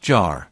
Jahre.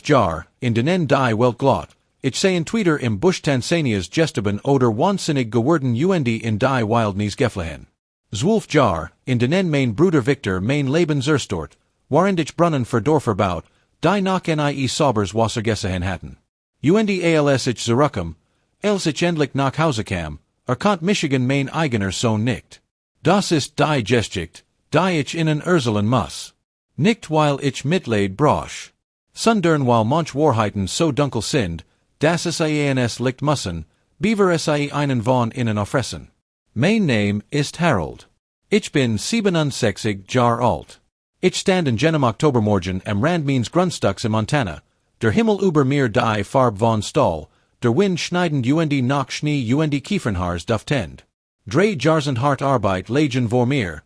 Jahre, in den die Weltglot, ich seien Twitter im Busch Tansanias gesteben oder wahnsinnig geworden in die Wildnis geflohen. Jahre, in den mein Bruder Victor mein Leben zerstört, warend ich Brunnen für Dorfer baut, die nach nie saubers Wasser gesehen hatten. Als ich zurückkam, als ich endlich nach Hause kam, erkannt Michigan mein eigener Sohn nicht. Das ist die Geschichte, die ich Ihnen erzählen muss. Nicht weil ich Mitleid brosch. Sondern weil manch Wahrheiten so dunkel sind, dass es eines licht müssen, beaver es einen von Ihnen auffressen. Mein Name ist Harold. Ich bin 67 Jahre alt. Ich stand in jenem Oktobermorgen am Rand meines Grundstücks in Montana, der Himmel über mir die Farbe von Stahl, der Wind schneidend nach Schnee Kiefernhaars duftend. Jahrzehnt Arbeit legen vor mir,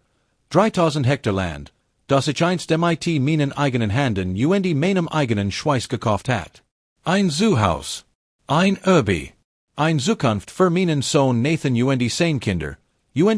3000 Hektar Land, das ich einst mit meinen eigenen Händen meinem eigenen Schweiß gekauft hat. Ein Zuhaus, ein Urbi, ein Zukunft für meinen Sohn Nathan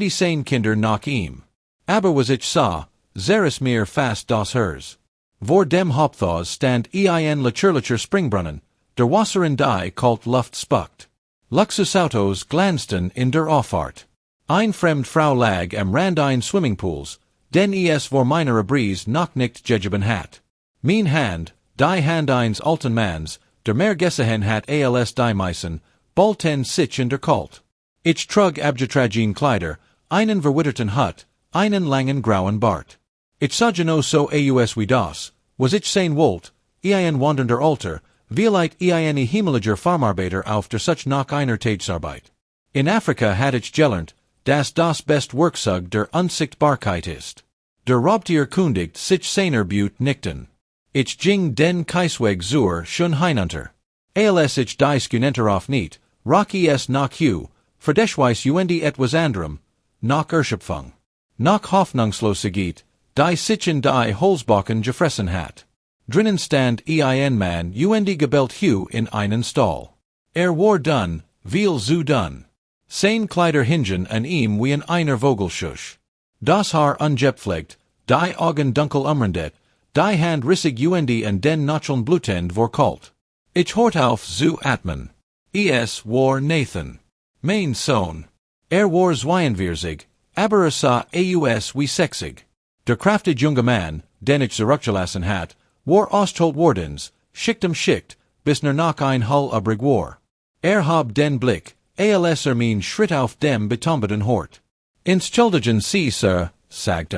Seinkinder nach ihm. Aber was ich sah, zeres mir fast das Hers. Vor dem Haupthaus stand ein Lechurlicher Springbrunnen, der Wasser in die kalt Luft spuckt. Luxusautos glanzten in der Auffahrt. Ein Fremdfrau lag am Rand ein Swimmingpools, den vor meiner Brise noch nicht gegeben hat. Mein Hand, die Hand eines alten Manns, der mehr gesehen hat als die Meissen, bald sich in der Kalt. Ich trug abgetragen Kleider, einen verwitterten Hut, einen langen grauen Bart. Ich sah genau so aus wie das, was ich sein wollt, ein wandernder Alter, vielleicht ein himmlischer Farmarbeiter auf der such nach einer Tagesarbeit. In Afrika hat ich gelernt, dass das best Werkzeug der Unsichtbarkeit ist. Der Raubtier kundigt sich seiner Beaut nichten. Ich ging den Keisweg zur schon hinunter. Als ich dies genenter auf niet, Rocky es nach Hugh, verdeschweiss etwas anderem, nach Erschöpfung. Nach Hoffnungslosigkeit, die sich in die Holzbacken gefressen hat. Drinnen stand ein Mann gebellt Hugh in einen Stall. War dun, viel zu dun. Sein Kleider hingen an ihm wie in einer Vogelschusch. Das Haar ungepflegt, die Augen dunkel umrandet, die Hand rissig an den Nocheln blutend vor kalt. Ich hort auf zu atmen. War Nathan. Mein Sohn. War zweienvierzig, aber sah aus wie sechzig. Der kraftige junge Mann, den ich zurückgelassen hat, war Ostholt Wardens, schickt, bis nach ein Hull übrig war. Hab den Blick, als mein Schritt auf dem betombeten Hort. Entschuldigen Sie, Sir, sagt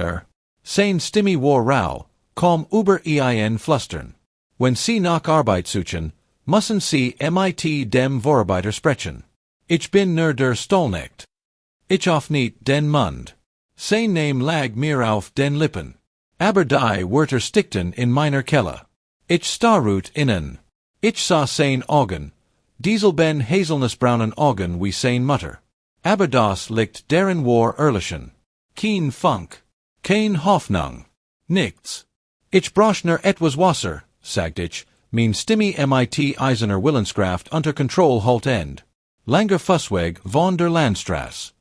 Sein Stimme war rau, kaum über ein Flüstern. Wenn Sie nach Arbeit suchen, müssen Sie mit dem Vorarbeiter sprechen. Ich bin nur der Stallknecht. Ich auf nicht den Mund. Sein Name lag mir auf den Lippen. Aber die Wörter stickten in meiner Kelle. Ich starrut innen. Ich sah sein Augen. Dieselben hazelnussbraunen Augen wie sein Mutter. Aber das liegt darin war ehrlichen. Kein Funk. Kein Hoffnung. Nichts. Ich brauch nur etwas Wasser, sagt ich, mein Stimme mit Eisener Willenskraft unter Kontroll haltend. Langer Fußweg von der Landstraße.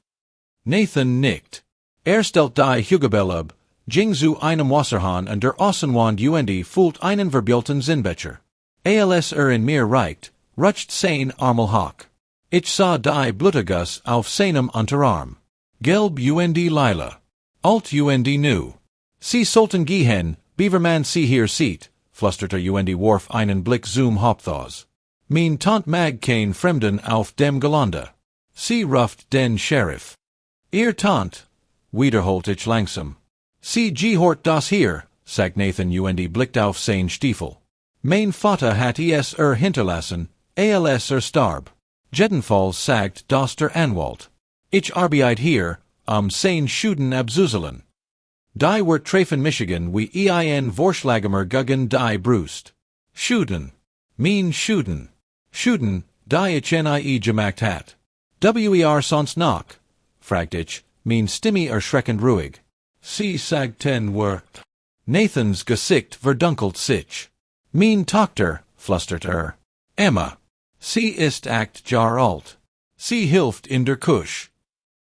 Nathan nickt. Stellt die Hugebell ab, ging zu einem Wasserhahn und der Außenwand fühlt einen verbielten Sinnbecher. Als in mir reicht, rutscht sein Armel hoch. Ich sah die Blutterguss auf seinem Unterarm. Gelb lila. Alt nu. Sie sollten gehen, Beaverman sie hier sieht, flüsterte warf einen Blick zum Haupthaus. Mein Tant mag kein Fremden auf dem Gelände. Sie ruft den Sheriff. Ihr Tant, wiederholt ich langsam. Sie gehört das hier, sagt Nathan blickt auf sein Stiefel. Mein Vater hat es hinterlassen, als starb. Jedenfalls sagt das der Anwalt. Ich arbeite hier, sein Schuden abzuzelen. Die wird treffen Michigan wie ein Vorschlagemer gegen die Brust. Schuden. Mein Schuden. Schuden, die ich nie gemacht hat. Sonst noch? Fragt ich, mein Stimme erschreckend ruhig. Sie sagt ten Wort. Nathans Gesicht verdunkelt sich. Mein Tochter, flüstert Emma. Sie ist 8 Jahre alt. Sie hilft in der Küche.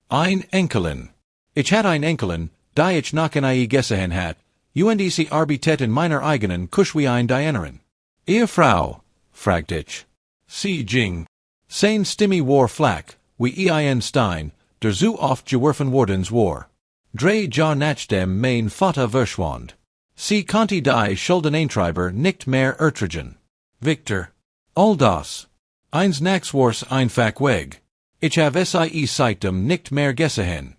Ein Enkelin. Ich hatte ein Enkelin, die ich noch nie gesehen hat, UNDC Arbeitet in meiner eigenen Küche wie ein Dienerin. Ihr Frau, fragt ich. Sie ging. Sein Stimme war flak, wie ein Stein, der so oft geworfen worden war. Drei Jahr nach dem mein Vater verschwand. Sie konnte die Schulden eintreiber nicht mehr ertragen. Victor. All das. Eins nachts war's einfach weg. Ich habe sie seitdem nicht mehr gesehen.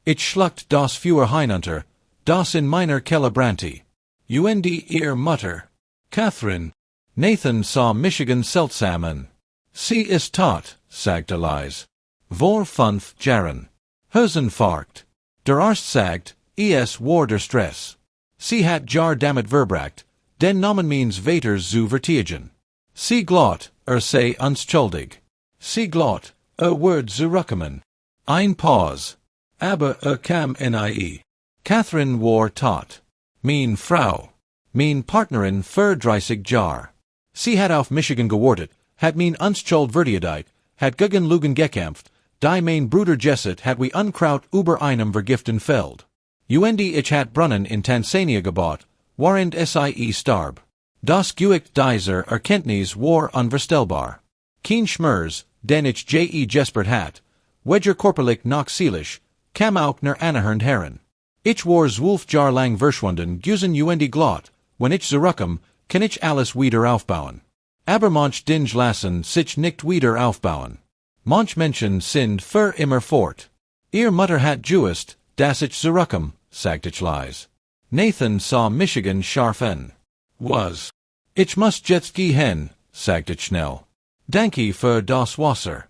Ich schluckt das Feuer hinunter, das in meiner Keller brannte. Und ihr Mutter. Catherine. Nathan sah Michigan seltsam an. Sie ist tot, sagte Lies. Vor 5 Jahren. Herzenfarkt. Der Arzt sagt, es war der Stress. Sie hat Jahr damit verbracht, den Namen means Vaters zu vertigen. Sie glot, sei unschuldig. Sie glot, word zurückkommen. Ein Pause. Aber kam nie. Catherine war tot. Mein Frau. Mein Partnerin für 30 Jahr. Sie hat auf Michigan gewartet, hat mein unschuld verteidigt, hat gegen Lügen gekämpft, die mein Bruder Jesset hat wie Unkraut über einem vergiften Feld. Und ich hat Brunnen in Tansania gebaut, während sie starb. Das Gewicht dieser Erkenntnis war unvorstellbar. Kein Schmerz, den ich gespürt hat, wedger korperlich noch seelisch, kam auch nach Anahern Herren. Ich war 12 Jahr lang verschwunden gewesen und glot, wenn ich zurückkam, kann ich alles wieder aufbauen. Aber manch Dinge lassen sich nicht wieder aufbauen. Manch Menschen sind für immer fort. Ihr Mutter hat gewusst, dass ich zurückkam, sagt ich leise. Nathan sah Michigan scharf an. Was? Ich muss jetzt gehen, sagt ich schnell. Danke für das Wasser.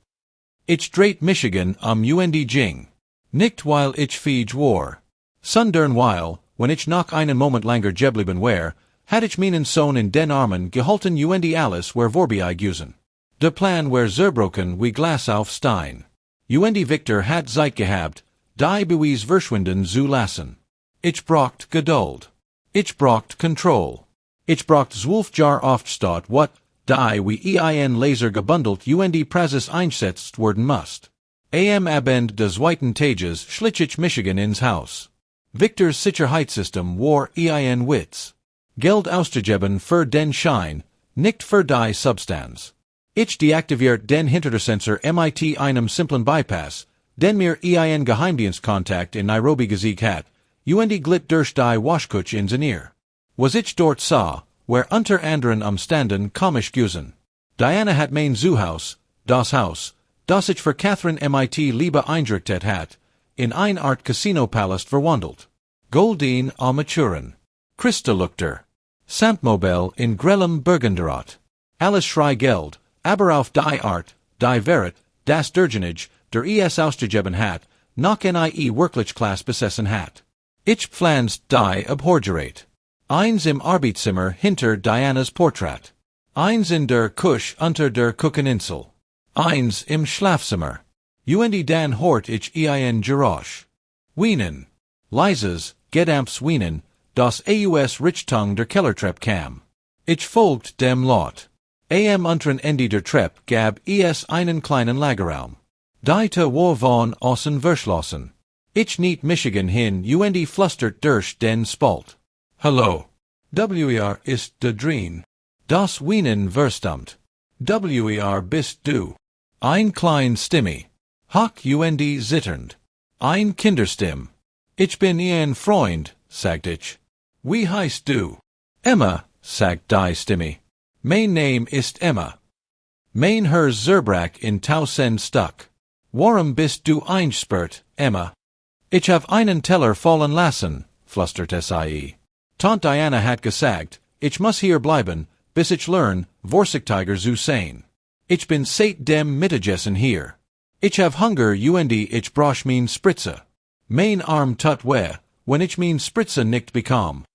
Ich dreht Michigan und ging. Nicht weil ich fähig war. Sondern weil, wenn ich noch einen Moment langer geblieben war, had ich meinen Sohn in den Armen gehalten und alles war vorbei gewesen. Der Plan war zerbrochen wie Glas auf Stein. Und Victor hat Zeit gehabt, die Beweis verschwinden zu lassen. Ich braucht Geduld. Ich braucht Control. Ich braucht 12 Jahr Aufstatt wat, die wie ein Laser gebundelt und Praxis einsetzt werden musst. Am Abend des zweiten Tages schlich ich Michigan ins Haus. Victors Sicherheitssystem war ein Witz. Geld auszugeben für den Schein, nicht für die Substanz. Ich deaktiviert den Hintertersensor mit einem simplen Bypass, den mir ein Geheimdienstkontakt in Nairobi gesiegt hat, und glitt durch die Waschküche ins Ear. Was ich dort sah, war unter anderen Umständen komisch gewesen. Diana hat mein Haus, das ich für Catherine mit Liebe eingerichtet hat, in ein Art Casino-Palast verwandelt. Goldin Armaturen. Kristallukter. Samtmobil in grellem Burgunderot. Alles schrei Geld, aber auf die Art, die Verit, das Durgenage, der ausgegeben hat, noch nie wirklich Klasse besessen hat. Ich pflanzt die abhorgerat. Eins im Arbeitszimmer hinter Dianas Portrait. Eins in der Küche unter der Kücheninsel. Eins im Schlafzimmer. Und dann hort ich ein Geräusch. Wienen. Leises, gedämpftes Wienen, das aus Richtung der Kellertreppe kam. Ich folgt dem Lot. Am unteren Ende der Treppe gab es einen kleinen Lagerraum. Die Tür war von außen verschlossen. Ich niet Michigan hin und flüstert durch den Spalt. Hallo. Wer ist da drin? Das Wienen verstummt. Wer bist du? Ein klein Stimme. Hock und zitternd. Ein Kinderstimm. Ich bin ein Freund, sagt ich. Wie heißt du? Emma, sagt die Stimme. Mein Name ist Emma. Mein Herr Zerbrack in 1000 Stück. Warum bist du eingesperrt, Emma? Ich hab einen Teller fallen lassen, flüstert sie. Tante Diana hat gesagt, ich muss hier bleiben, bis ich lern, vorsichtiger zu sein. Ich bin seit dem Mittagessen hier. Ich hab Hunger und ich brauch mein Spritze. Mein Arm tut weh, wenn ich mein Spritze nicht bekam.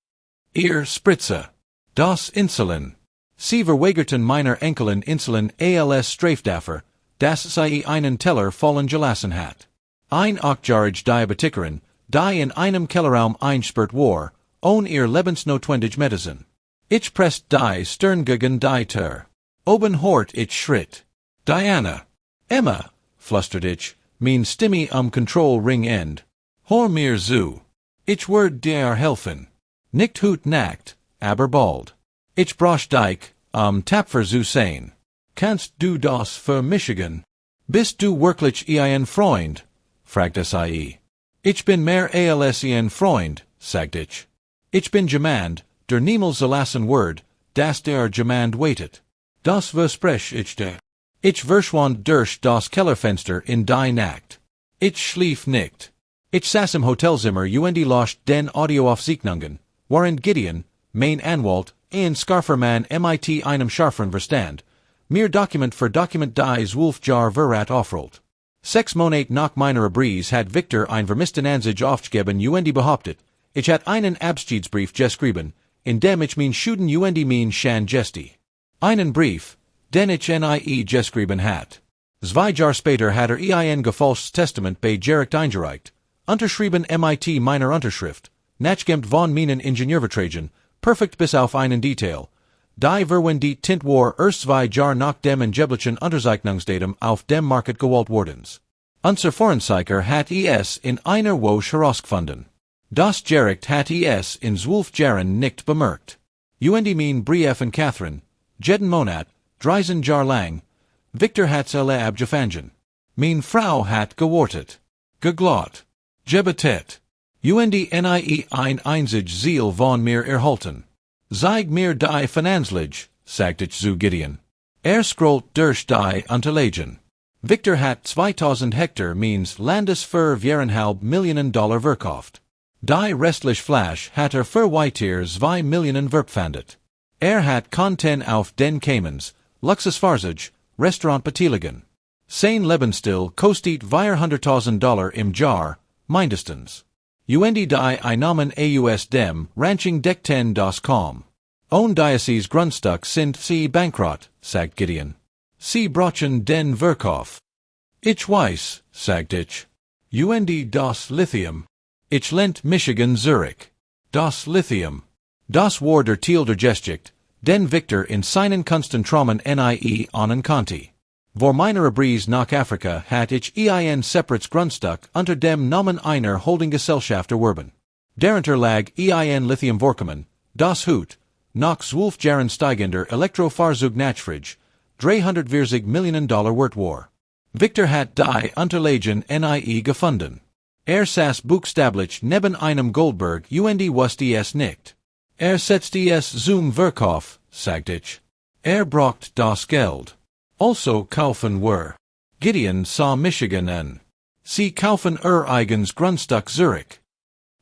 Ihr Spritze. Das Insulin. Sie verweigerten meiner Enkelin Insulin als Strafdaffer, dass sie einen Teller fallen gelassen hat. Ein 8-jährige Diabetikerin, die in einem Kellerraum eingesperrt war, ohne ihr lebensnotwendig Medizin. Ich presst die Stirn gegen die Tür. Oben hort ich Schritt. Diana. Emma, flüstert ich, mein Stimme Control Ring end. Hor mir zu. Ich werd dir helfen. Nicht hoot nackt, aber bald. Ich brosch dich, tapfer zu sein. Kannst du das für Michigan? Bist du wirklich ein Freund? Fragt sie. Ich bin mehr als ein Freund, sagt ich. Ich bin jemand, der niemals lassen word, dass der jemand waitet. Das versprech ich dir. Ich verschwand durch das Kellerfenster in die Nacht. Ich schlief nicht. Ich saß im Hotelzimmer und lost den Audioaufzeichnungen, während Gideon, mein Anwalt, ein Scarfermann mit einem scharfen Verstand, mir Dokument für Dokument die Zwölf Verrat aufrollt. 6 Monate nach meiner Brise hat Victor ein vermissten Ansage aufgegeben und behauptet, ich hat einen Abschiedsbrief geschrieben, in dem ich mein Schuden und mein Schan gesti. Einen Brief, den ich nie geschrieben hat. 2 Jahre später hat ein gefälschtes Testament bei Gericht eingereicht, unterschrieben mit meiner Unterschrift, nachgemt von meinen Ingenieurverträgen, perfekt bis auf einen Detail. Die verwen die Tint war erst 2 Jahre nach dem angeblichen Unterzeichnungsdatum auf dem Market gewollt wordens. Unser Forensiker hat es in einer Woche herausgefunden. Das Gericht hat es in 12 Jahren nicht bemerkt. Und mein Brief an Catherine, jeden Monat, 13 Jahre lang, Victor hat sie abgefangen. Mein Frau hat gewartet, geglaubt, gebetet. Und nie ein einzig Ziel von mir erhalten. Zeig mir die Finanzlich, sagt ich zu Gideon. Scrollt durch die Unterlagen. Victor hat 2000 Hektar means Landes für $1,5 Millionen verkauft. Die restliche Fläche hat für weiter 2 Millionen verpfandet. Hat Content auf den Caymans, Luxusfahrzeug, Restaurant beteiligen. Sein Lebensstil kostet $400.000 im Jahr, mindestens. Und die Einnahmen aus dem Ranching deckten das kaum. Ohne Diocese Grundstück sind sie bankrott, sagt Gideon. Sie brauchen den Verkauf. Ich weiß, sagt ich. Und das Lithium. Ich lent Michigan Zurich. Das Lithium. Das war der Teil der Geschichte, den Victor in seinen Konzentramen nie anen konnte. Vor meiner Brise nach Afrika hat ich ein separates Grundstück unter dem Namen einer Holdinggesellschaft erworben. Darunter lag ein Lithium-Vorkommen, das Hut, nach 12 Jahren steigender Elektrofahrzeug Nachfrage, $340 Millionen wert war. Victor hat die Unterlagen nie gefunden. Saß buchstäblich neben einem Goldberg und wusste es nicht. Setzte es zum Verkauf, sagt ich. Braucht das Geld. Also kaufen wir. Gideon sah Michigan an. Sie kaufen eigens Grundstück Zurich.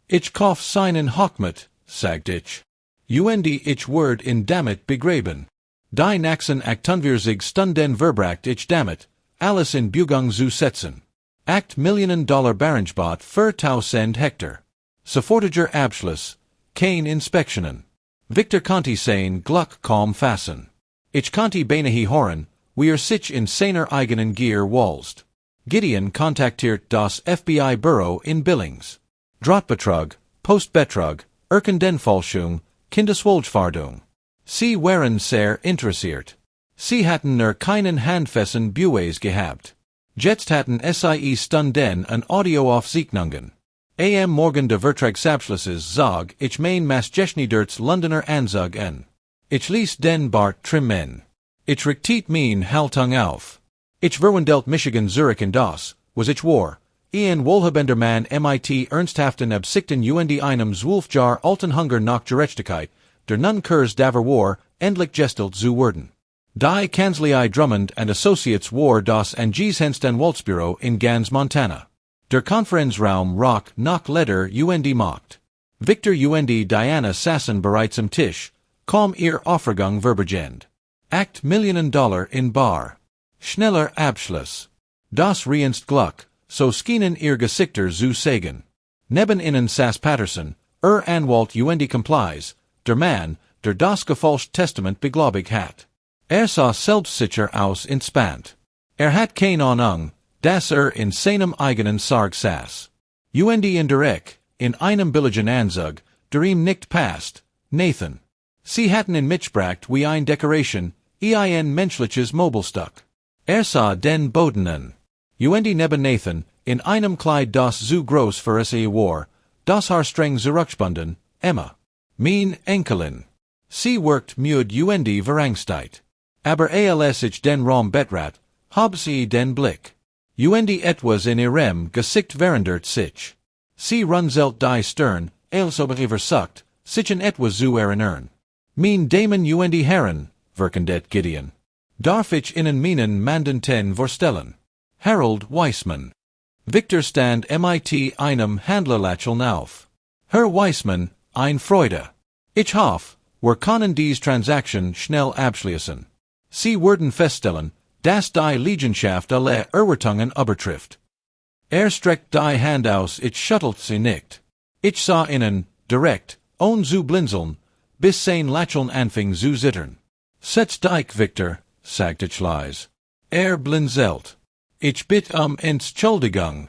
Ich kauf seinen Hochmut, sagt ich. Und ich werd in damit begraben. Die nächsten 48 Stunden verbracht ich damit, alles in Bewegung zu setzen. $8 Millionen Barangebot für 1000 Hektar. Sofortiger Abschluss, kein Inspektionen. Victor konnte sein Glück kaum fassen. Ich konnte beinahe hören, wie sich in seiner eigenen Gier walzt. Gideon kontaktiert das FBI-Büro in Billings. Drahtbetrug, Postbetrug, Erkendenfälschung, Kindeswohlgefährdung. Sie waren sehr interessiert. Sie hatten keinen handfesten Beweis gehabt. Jetzt hatten sie Stunden an Audioaufzeichnungen. Am Morgen de Vertragsabschlusses zog ich mein maßgeschneidertes Londoner Anzug an. Ich ließ den Bart trimmen. Ich richtete mein Haltung auf. Ich verwandelt Michigan Zurich in das, was ich war, ein wohlhabender Mann mit ernsthaften Absichten und einem 12 Jahre alten Hunger nach Gerechtigkeit, der nun Kurs daver war, endlich gestalt zu werden. Die Kanzlei Drummond and Associates war das Angesenstanwaltsbüro in Gans, Montana. Der Konferenzraum rock nach Leder und macht. Victor und Diana saßen bereits am Tisch, kaum ihr Aufregung verbergend. $8 Millionen in bar. Schneller Abschluss. Das reinst Glück, so schienen ihr Gesichter zu sagen. Neben ihnen saß Patterson, Anwalt und Complies, der Mann, der das gefälschte Testament beglaubigt hat. Sah selbstsicher aus inspannt. Hat keine Ahnung, dass in seinem eigenen Sarg saß. Und in der Ecke, in einem billigen Anzug, der ihm nicht passt, Nathan. Sie hatten ihn mitgebracht wie ein Decoration, ein menschliches Mobilstück. Sah den Boden an. Und neben Nathan, in einem Kleid das zu groß für sie war, das Haar streng zurückgebunden, Emma. Mein Enkelin. Sie workt mit UND Verangsteit. Aber als ich den Raum betrat, hab sie den Blick. UND etwas in ihrem Gesicht verandert sich. Sie runzelt die Stirn, als ob ich versucht, sich in etwas zu erinnern. Mein Damen UND Herren, verkendet Gideon. Darf ich Ihnen meinen Mandanten vorstellen? Harold Weissmann. Victor stand mit einem Handlerlächeln auf. Herr Weissmann, ein Freude. Ich hoffe, wir können diese Transaktion schnell abschließen. Sie werden feststellen, dass die Leidenschaft alle Erwartungen übertrifft. Streckt die Hand aus, ich schüttelt sie nicht. Ich sah Ihnen, direkt, ohne zu blinzeln, bis sein Lächeln anfing zu zittern. Setz dich, Victor, sagt ich leise. Blinzelt. Ich bitte Entschuldigung.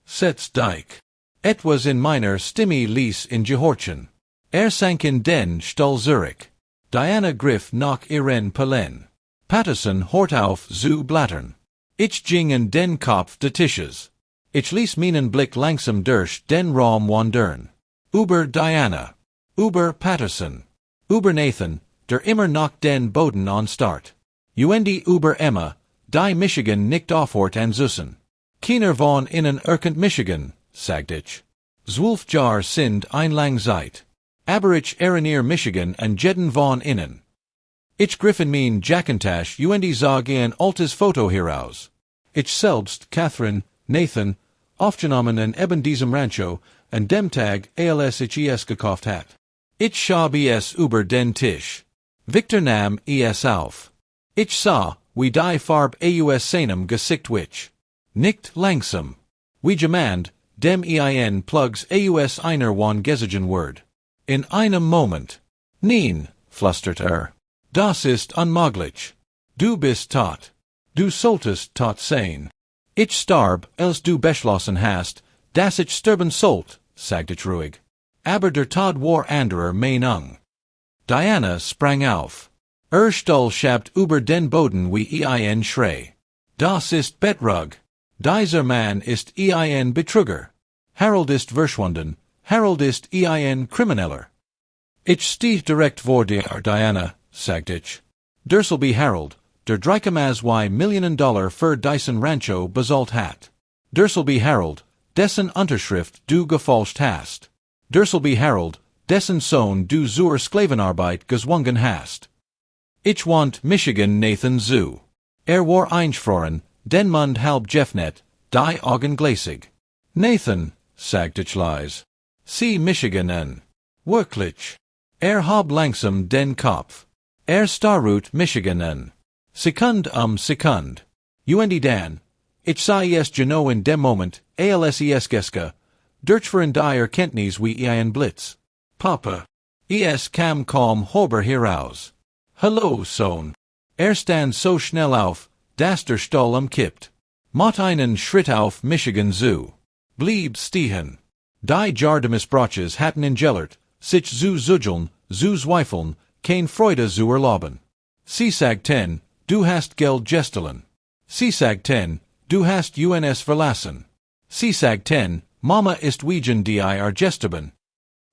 Setz dich. Etwas in meiner Stimme ließ in gehorchen. Sank in den Stuhl zurück. Diana griff nach ihren Pelen. Patterson hort auf zu blattern. Ich ging in den Kopf des Tisches. Ich ließ meinen Blick langsam durch den Raum wandern. Über Diana. Über Patterson. Über Nathan, der immer noch den Boden anstarrt. Über Emma, die Michigan nicht aufhört anzussen. Keiner von ihnen erkennt Michigan, sagt ich. 12 Jahre sind ein lang Zeit. Aber ich erinnere Michigan an jeden von ihnen. Ich griff in mein Jackentasche sah ein altes Foto heraus. Ich selbst, Catherine, Nathan, aufgenommen an eben diesem Rancho, an dem Tag, als ich es gekauft hat. Ich schab es über den Tisch. Victor nahm es auf. Ich sah, wie die Farbe aus seinem Gesicht wich. Nicht langsam. Wie jemand, dem plugs aus einer von gesigen Word. In einem Moment. Nein, flüstert Das ist unmöglich. Du bist tot. Du solltest tot sein. Ich starb, als du beschlossen hast, dass ich sterben sollt, sagt ich ruhig. Aber der Tod war anderer Meinung. Diana sprang auf. Stuhl schabt über den Boden wie ein Schrei. Das ist Betrug. Dieser Mann ist ein Betrüger. Harold ist verschwunden. Harold ist ein Krimineller. Ich steh direkt vor dir, Diana, sagt ich. Derselby Harold, der $3,2 Millionen für diesen Rancho bezahlt hat. Derselby Harold, dessen Unterschrift du gefälscht hast. Derselby Harold, dessen Sohn du zur Sklavenarbeit gezwungen hast. Ich want Michigan Nathan zu. War eingefroren, den Mund halb Jeffnet, die Augen gläsig. Nathan, sagt ich leise. Sie Michigan an. Wirklich. Hab langsam den Kopf. Starrut Michigan an. Sekund Sekund. Dan. Ich sah es genau in dem Moment, als geska. Durchführen die Erkenntnis wie ein Blitz. Papa. Kam kaum Hober heraus. Hallo, Sohn. Stand so schnell auf, dass der Stuhl kippt. Mott einen Schritt auf Michigan zu. Blieb stehen. Die Jar de Missbrauches hatten ingellert, sich zu zugeln, zu zweifeln, kein Freude zu erlauben. Sie sagten, du hast Geld gestohlen. Sie sagten, du hast uns verlassen. Sie sagten, Mama ist wegen die gestoben.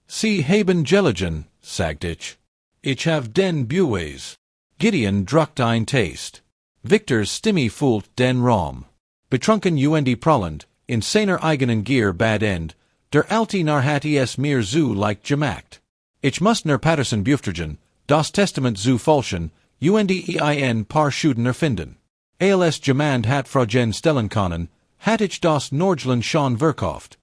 Sie haben gelegen, sagt ich. Ich have den Bues. Gideon druckt ein Taste. Victor's Stimme fühlt den Raum. Betrunken prallend, in seiner eigenen Gier bad end, der Alte hat es mir zu leicht gemacht. Ich muss nur Patterson befragen, das Testament zu falschen, paar Schuden erfinden. Als jemand hat Fragen stellen können, hat ich das Nordland schon verkauft.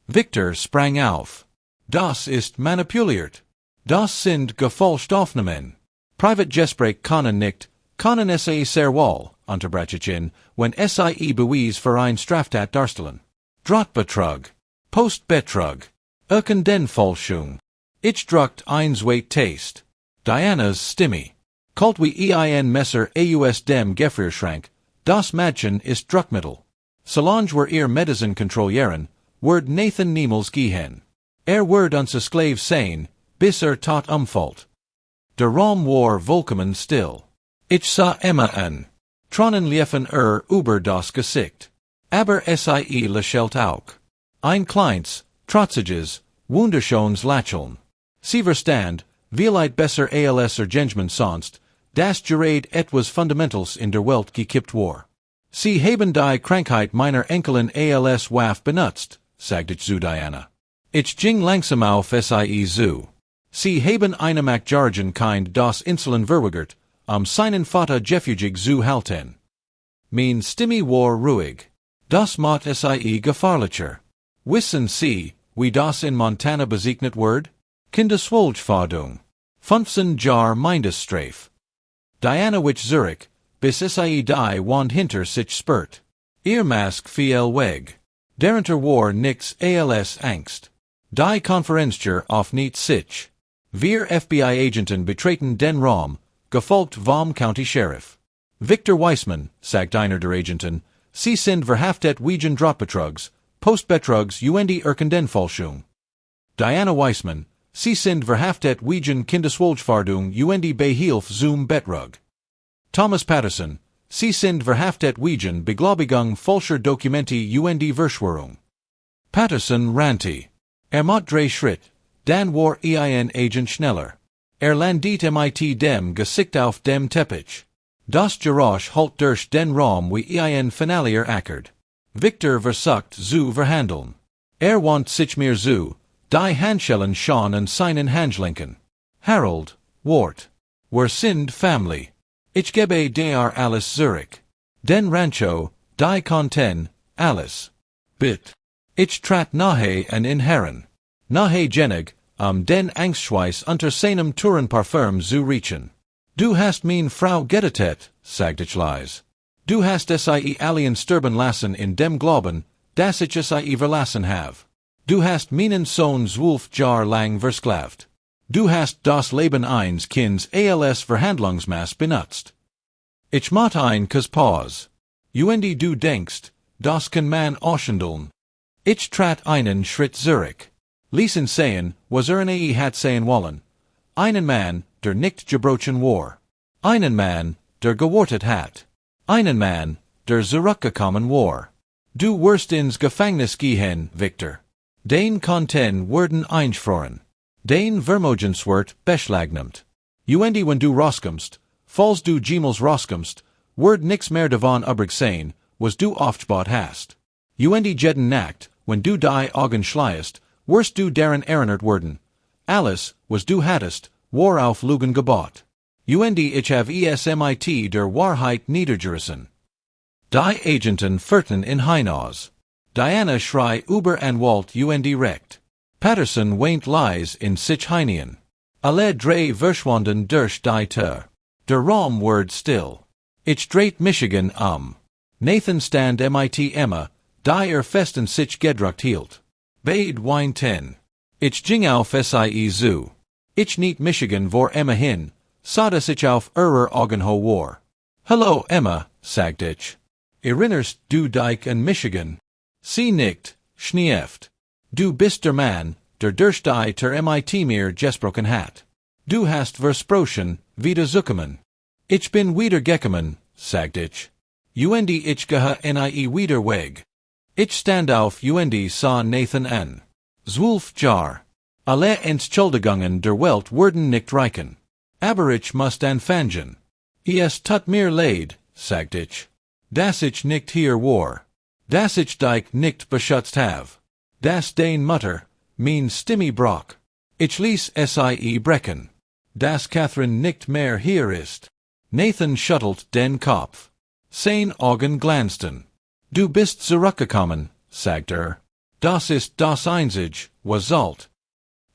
Victor sprang auf. Das ist manipuliert. Das sind gefälscht Aufnahmen. Private Gespräch können nicht, können sehr wohl, unterbrach ich ihn, wenn Beweis für ein Straftat darstellen. Drottbetrug. Postbetrug. Den Fälschung. Ich druckt eins wait taste. Diana's Stimme. Kalt wie Messer aus dem Gefrierschrank, das Mädchen ist Druckmittel. Solange wir ihr Medizin kontrollieren, wird Nathan niemals gehen. Wird uns Sklave sein, bis tot umfällt. Der Raum war vollkommen still. Ich sah Emma an. Tronnen liefen über das Gesicht. Aber sie lächelt auch. Ein kleines, trotziges, wunderschönes Lächeln. Sie verstand, vielit besser als Gentleman sonst, das Gerede etwas Fundamentals in der Welt gekippt war. Sie haben die Krankheit meiner Enkelin als Waf benutzt, sagte zu Diana. Ich ging langsam auf sie zu. Sie haben einem Jargon kind das Insulin verweigert, seinen Vater gefugig zu halten. Mein Stimme war ruhig. Das macht sie gefahrlicher. Wissen Sie, wie das in Montana bezeichnet wird? Kindeswohlgefährdung. 15 Jahre Mindesstrafe. Diana wich Zurich, bis sie die Wand hinter sich spurt. Ihr Mask viel weg. Darunter war nix als Angst. Die Konferenztür auf nicht sich. Wir FBI-Agenten betreten den Raum, gefolgt vom County Sheriff. Victor Weissman, sagt einer der Agenten, Sie sind verhaftet wegen Drottbetrugs, Postbetrugs und Irkendenfälschung. Diana Weissman, Sie sind verhaftet wegen Kindeswohlgefährdung und Beihilfe zum Betrug. Thomas Patterson, Sie sind verhaftet wegen Beglaubigung falscher Dokumente und Verschwörung. Patterson rannte. Macht 3 Schritt, dann war ein Agent schneller. Landet mit dem Gesicht auf dem Teppich. Das Geräusch halt durch den Raum wie ein Finalier ackert. Victor versucht zu verhandeln. Want sich mir zu, die Handschellen schon an seinen Handgelenken. Harold, Wart. Wir sind Family. Ich gebe dir alles Zurich. Den Rancho, die Konten, alles. Bit. Ich trat nahe an in Herren. Nahe genig, den Angstschweiß unter seinem Tourenparfüm zu riechen. Du hast mein Frau gerettet, sagte ich leise. Du hast sie allen sterben lassen in dem Glauben, dass ich sie verlassen have. Du hast meinen Sohn 12 Jahre lang versklavt. Du hast das Leben eines Kinds als Verhandlungsmaß benutzt. Ich mach ein Pause. Und du denkst, das kann man aushandeln. Ich trat einen Schritt zurück. Ließen sehen, was hat sehen wollen. Einen Mann, der nicht gebrochen war. Einen Mann, der gewartet hat. Einen Mann, der zurückgekommen war. Du wirst ins Gefängnis gehen, Victor. Den Konten werden eingefroren. Den Vermogenswert beschlagnahmt. Und wenn du rauskommst, falls du jemals rauskommst, wird nix mehr davon übrig sein, was du aufgebaut hast. Und jeden Nacht, wenn du die Augen schleiest, wirst du daran erinnert werden. Alles, was du hattest, war auf Lügen gebaut. Und ich have mit der Wahrheit niedergerissen. Die Agenten führten in Hinaus. Diana schrei über Anwalt und recht. Patterson weint leise in sich hinein. Alle 3 verschwanden durch die Tür. Der Raum ward still. Ich drehte Michigan Nathan stand mit Emma, die fest in sich gedruckt hielt. Beid weinten. Ich ging auf sie zu. Ich nicht Michigan vor Emma hin, sah dass ich auf ihrer Augen ho war. Hallo Emma, sagt ich. Erinnerst du dich an Michigan? Sie nickt, schnieft. Du bist der Mann, der durch die ter mit mir gesprochen hat. Du hast versprochen, wiederzukommen. Ich bin wiedergekommen, sagt ich. Und ich gehe wieder weg. Ich stand auf und sah Nathan an. 12 Jahre. Alle Entschuldigungen der Welt werden nicht reichen. Aber ich muss anfangen. Es tut mir leid, sagt ich. Dass ich nicht hier war. Dass ich dich nicht beschützt have. Dass dein Mutter, mein Stimme brach. Ich ließ sie brechen. Dass Catherine nicht mehr hier ist. Nathan schüttelt den Kopf. Seine Augen glänzten. Du bist zurückgekommen, sagt Das ist das einzige, was zult.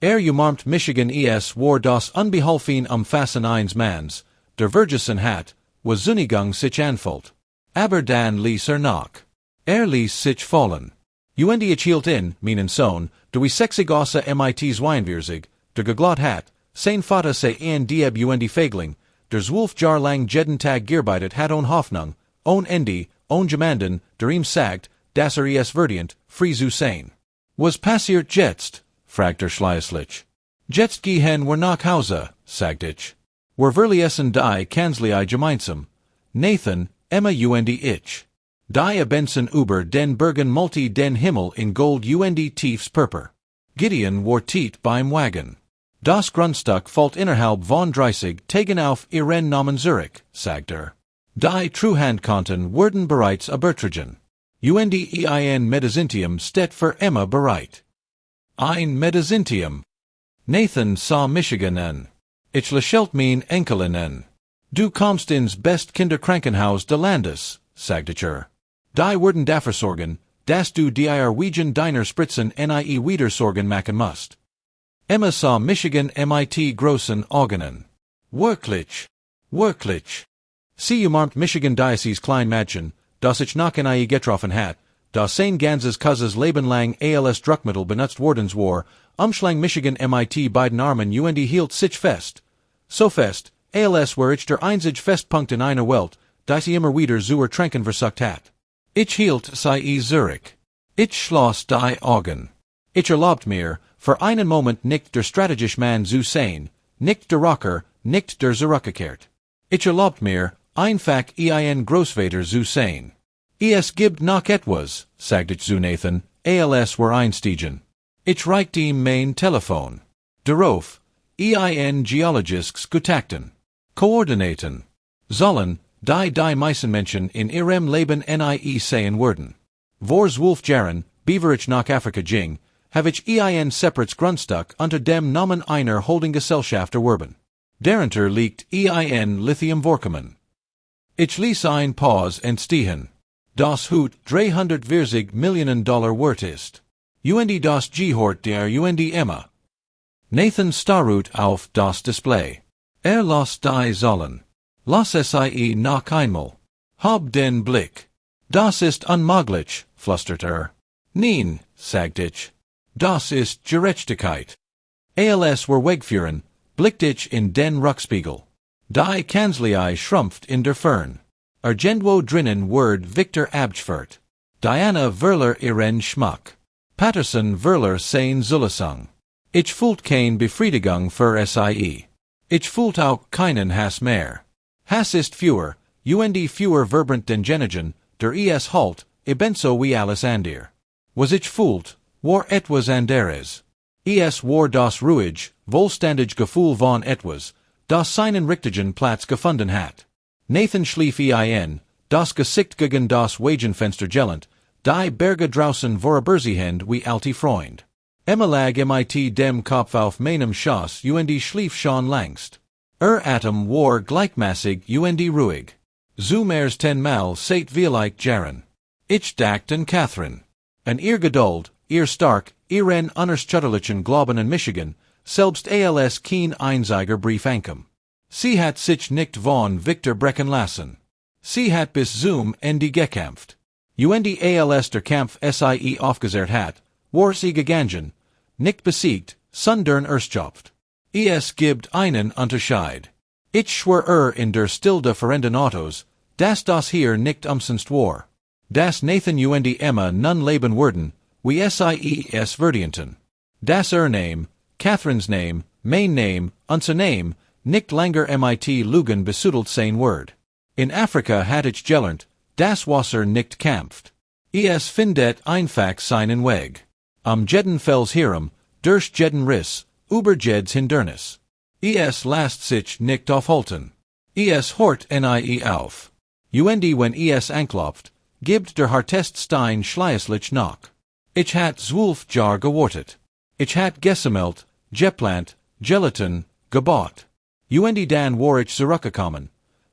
Umarmt Michigan war das unbeholfen Umfassen eines Manns, der vergessen hat, was Zunigung sich anfühlt. Aber dann ließ nach. Ließ sich fallen. Und ich hielt in, meinen Sohn, der wie sexy gosse mit's Weinwiersig, der geglaubt hat, sein Vater sei ein Dieb und Fegling, der 12 Jahre lang jeden Tag gearbeitet hat ohne Hoffnung, ohne Ende, ohne jemanden, der ihm sagt, dass es verdient, frei zu sein. Was passiert jetzt? Fragte schleislich. Jetzt gehen wir nach Hause, sagt ich. Wir verließen die Kanzlei gemeinsam. Nathan, Emma und ich. Die Benson über den Bergen multi den Himmel in Gold und tiefs Purpur. Gideon war tiet beim Wagen. Das Grundstück fällt innerhalb von 30 Tagen auf ihren Namen zurück, sagt er. Die Treuhandkonten wurden bereits übertragen. Ein Medizintium steht für Emma bereit. Ein Medizintium. Nathan sah Michigan an. Ich lächelt mein Enkelin an. Du kommst ins best Kinderkrankenhaus des Landes, sagte er. Die wurden dafür sorgen, dass du dir wegen deiner Spritzen nie wieder Sorgen machen musst. Emma sah Michigan mit großen Augen an. Wirklich. Wirklich. Sie umarmt Michigan Diocese klein Mädchen, das ich noch nie getroffen hat, das sein ganzes Kuzzes Leben lang als Druckmittel benutzt worden war, umschlang Michigan mit beiden Armen und hielt sich fest. So fest, als war ich der einzige Festpunkt in einer Welt, die sie immer wieder zu ertränken versucht hat. Ich hielt sie zurück. Ich schloss die Augen. Ich erlaubt mir, für einen Moment nicht der strategische Mann zu sein, nicht der Rocker, nicht der zurückgekehrt. Ich erlaubt mir, einfach ein Großvater zu sein. Es gibt noch etwas, sagte ich zu Nathan, als wir einstiegen. Ich reichte ihm mein Telefon. Darauf, ein Geologisches Gutachten. Koordinaten. Sollen, die meisten Menschen in ihrem Leben nie sehen würden. Vors 12 Jahren, bevor ich nach Afrika ging, habe ich ein separates Grundstück unter dem Namen einer Holdinggesellschaft erworben. Darunter liegt ein Lithium-Vorkommen. Ich ließ ein Pause entstehen. Das Hut 340 Millionen Dollar wert ist. Das Gehort der Emma. Nathan starrte auf das Display. Las die Zahlen. Lass es noch einmal. Hab den Blick. Das ist unmöglich, flüsterte er. Nein, sagte ich. Das ist Gerechtigkeit. Als wir wegfuhren, blickte ich in den Rückspiegel. Die Kanzlei schrumpft in der Fern. Irgendwo drinnen word Victor abgeführt. Diana Verler ihren Schmuck. Patterson Verler sein Zulesung. Ich fühlt kein Befriedigung für sie. Ich fühlt auch keinen Hass mehr. Hass ist fewer, fewer vibrant den Genigen, der halt, ebenso wie alles andere. Was ich fühlt, war etwas anderes. War das ruhig, wohlständig Gefühl von etwas, das seinen richtigen Platz gefunden hat. Nathan schlief ein, das Gesicht gegen das Wagenfenster gellend, die Berge draußen vorüberziehend wie alte Freund. Emma lag mit dem Kopf auf meinem Schoß schlief schon längst. Atem war gleichmäßig ruhig. Zumers 10-mal seit vielleicht Jahren. Ich dachte an Catherine. An ihr Geduld, ihr stark, ihren unerschütterlichen Glauben an Michigan, selbst als kein einziger Brief ankam. Sie hat sich nicht von Victor brechen lassen. Sie hat bis zum Ende gekämpft. Als der Kampf sie aufgesehrt hat, war sie gegangen, nicht besiegt, sondern erschöpft. Es gibt einen Unterschied. Ich schwör in der Stilde verenden Autos, dass das hier nicht umsonst war. Dass Nathan Emma nun leben würden, wie es verdienten. Dass Name, Catherine's Name, mein Name, unser Name, nicht länger mit Lügen besudelt sein wird. In Afrika hat ich gelernt, dass Wasser nicht kämpft. Es findet einfach seinen Weg. Jeden Fels hierum, durch jeden Riss, über jeds Hindernis. Lasst sich nicht aufhalten. Hort nie auf. Wenn anklopft, gibt der hartest Stein schließlich nach. Ich hat 12 Jahre gewartet. Ich hat gesammelt, geplant, gelaten, gebaut. Dan war ich zurückgekommen.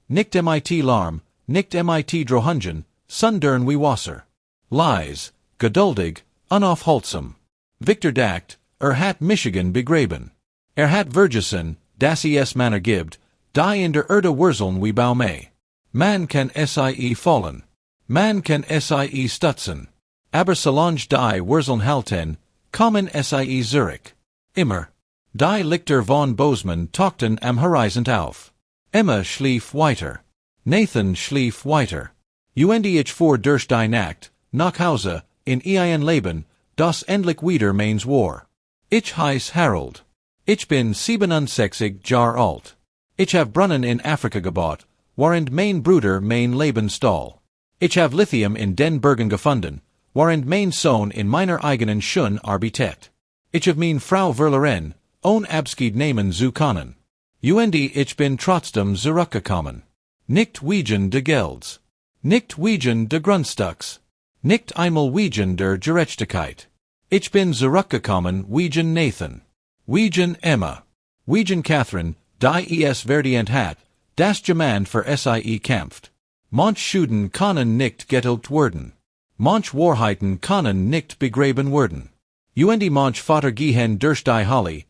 Nicht mit Larm, nicht mit Drohungen, sondern wie Wasser. Leis, geduldig, unaufhaltsam. Victor dacht, hat Michigan begraben. Hat Vergessen, dass es Männer gibt, die in der Erde wurzeln wie Baume. Man kann sie fallen. Man kann sie stutzen. Aber solange die wurzeln halten, kommen sie zurück. Immer. Die Lichter von Bozeman tauchten am Horizont auf. Emma schlief weiter. Nathan schlief weiter. Ich fuhr durch die Nacht, nach Hause, in ein Leben, das endlich wieder meins war. Ich heiß Harold. Ich bin 67 Jahre alt. Ich hab Brunnen in Afrika gebaut, während mein Bruder mein Leben stahl. Ich hab Lithium in den Bergen gefunden, während mein Sohn in meiner eigenen Schön arbeitet. Ich hab mein Frau Verlerin, ohne Abschied nehmen zu können. Ich bin trotzdem zurückgekommen. Nicht wegen de Gelds. Nicht wegen de Grundstücks. Nicht einmal wegen der Gerechtigkeit. Ich bin zurückgekommen wegen Nathan. Wegen Emma. Wegen Catherine, die es verdient hat, das jemand für sie kämpft. Manch Schuden können nicht getilgt werden. Manch Wahrheiten können nicht begraben werden. Manch Vater gehen durch die Hölle.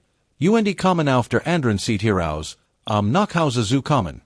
Kommen auf der anderen Seite heraus, nach Hause zu kommen.